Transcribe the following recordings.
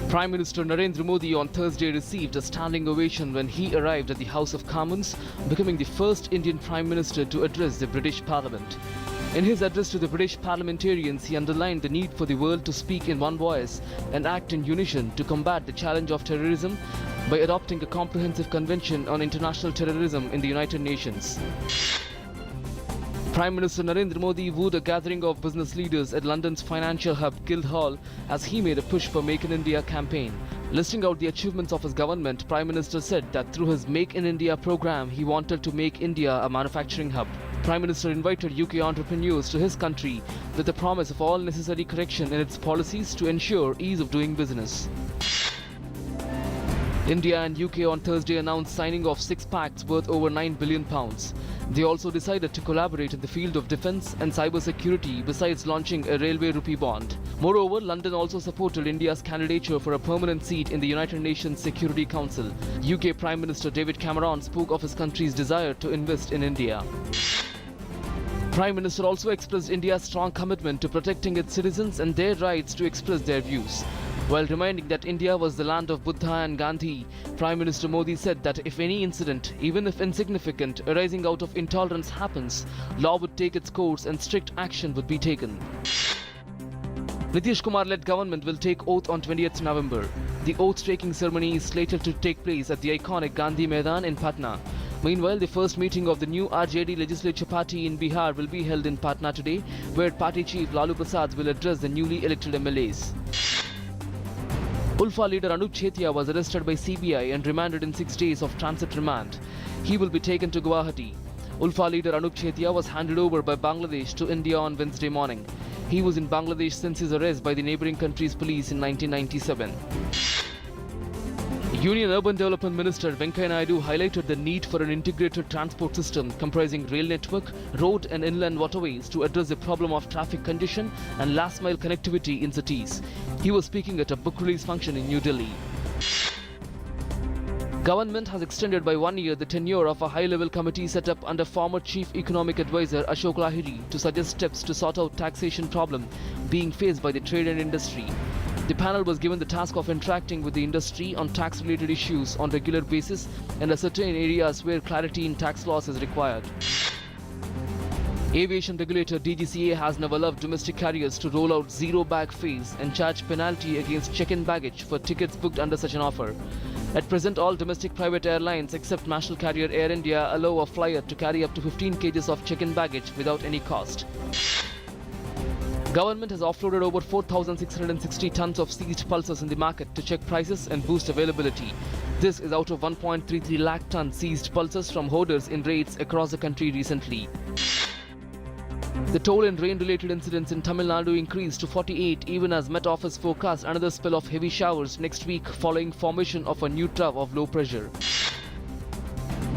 Prime Minister Narendra Modi on Thursday received a standing ovation when he arrived at the House of Commons, becoming the first Indian Prime Minister to address the British Parliament. In his address to the British parliamentarians, he underlined the need for the world to speak in one voice and act in unison to combat the challenge of terrorism by adopting a comprehensive convention on international terrorism in the United Nations. Prime Minister Narendra Modi wooed a gathering of business leaders at London's financial hub Guildhall as he made a push for Make in India campaign. Listing out the achievements of his government, Prime Minister said that through his Make in India program, he wanted to make India a manufacturing hub. Prime Minister invited UK entrepreneurs to his country with the promise of all necessary correction in its policies to ensure ease of doing business. India and UK on Thursday announced signing of 6 pacts worth over £9 billion. They also decided to collaborate in the field of defence and cybersecurity besides launching a railway rupee bond. Moreover, London also supported India's candidature for a permanent seat in the United Nations Security Council. UK Prime Minister David Cameron spoke of his country's desire to invest in India. Prime Minister also expressed India's strong commitment to protecting its citizens and their rights to express their views. While reminding that India was the land of Buddha and Gandhi, Prime Minister Modi said that if any incident, even if insignificant, arising out of intolerance happens, law would take its course and strict action would be taken. Nitish Kumar-led government will take oath on 20th November. The oath-taking ceremony is slated to take place at the iconic Gandhi Maidan in Patna. Meanwhile, the first meeting of the new RJD legislature party in Bihar will be held in Patna today, where party chief Lalu Prasad will address the newly elected MLAs. Ulfa leader Anup Chetia was arrested by CBI and remanded in 6 days of transit remand. He will be taken to Guwahati. Ulfa leader Anup Chetia was handed over by Bangladesh to India on Wednesday morning. He was in Bangladesh since his arrest by the neighbouring country's police in 1997. Union Urban Development Minister Venkaiah Naidu highlighted the need for an integrated transport system comprising rail network, road and inland waterways to address the problem of traffic congestion and last-mile connectivity in cities. He was speaking at a book release function in New Delhi. Government has extended by 1 year the tenure of a high-level committee set up under former Chief Economic Advisor Ashok Lahiri to suggest steps to sort out taxation problem being faced by the trade and industry. The panel was given the task of interacting with the industry on tax-related issues on regular basis and ascertain areas where clarity in tax laws is required. Aviation regulator DGCA has now allowed domestic carriers to roll out zero-bag phase and charge penalty against check-in baggage for tickets booked under such an offer. At present, all domestic private airlines except national carrier Air India allow a flyer to carry up to 15 kg of check-in baggage without any cost. Government has offloaded over 4,660 tons of seized pulses in the market to check prices and boost availability. This is out of 1.33 lakh tons seized pulses from hoarders in raids across the country recently. The toll in rain-related incidents in Tamil Nadu increased to 48 even as Met Office forecasts another spell of heavy showers next week following formation of a new trough of low pressure.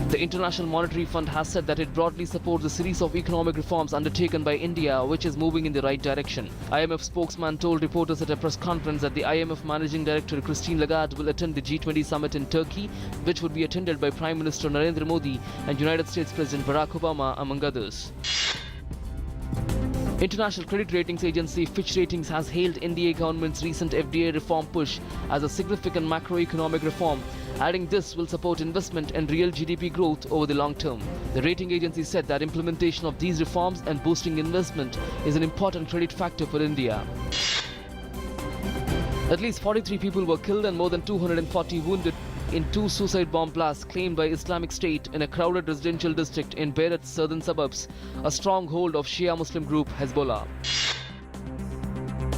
The International Monetary Fund has said that it broadly supports a series of economic reforms undertaken by India, which is moving in the right direction. IMF spokesman told reporters at a press conference that the IMF Managing Director Christine Lagarde will attend the G20 summit in Turkey, which would be attended by Prime Minister Narendra Modi and United States President Barack Obama, among others. International credit ratings agency Fitch Ratings has hailed India government's recent FDI reform push as a significant macroeconomic reform, adding this will support investment and real GDP growth over the long term. The rating agency said that implementation of these reforms and boosting investment is an important credit factor for India. At least 43 people were killed and more than 240 wounded in 2 suicide bomb blasts claimed by Islamic State in a crowded residential district in Beirut's southern suburbs, a stronghold of Shia Muslim group Hezbollah.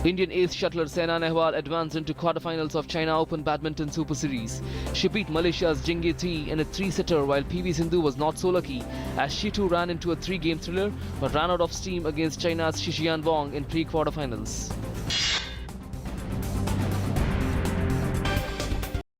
Indian ace shuttler Saina Nehwal advanced into quarterfinals of China Open Badminton Super Series. She beat Malaysia's Jingyi T in a 3-setter while PV Sindhu was not so lucky as she too ran into a 3-game thriller but ran out of steam against China's Shixian Wang in pre-quarterfinals.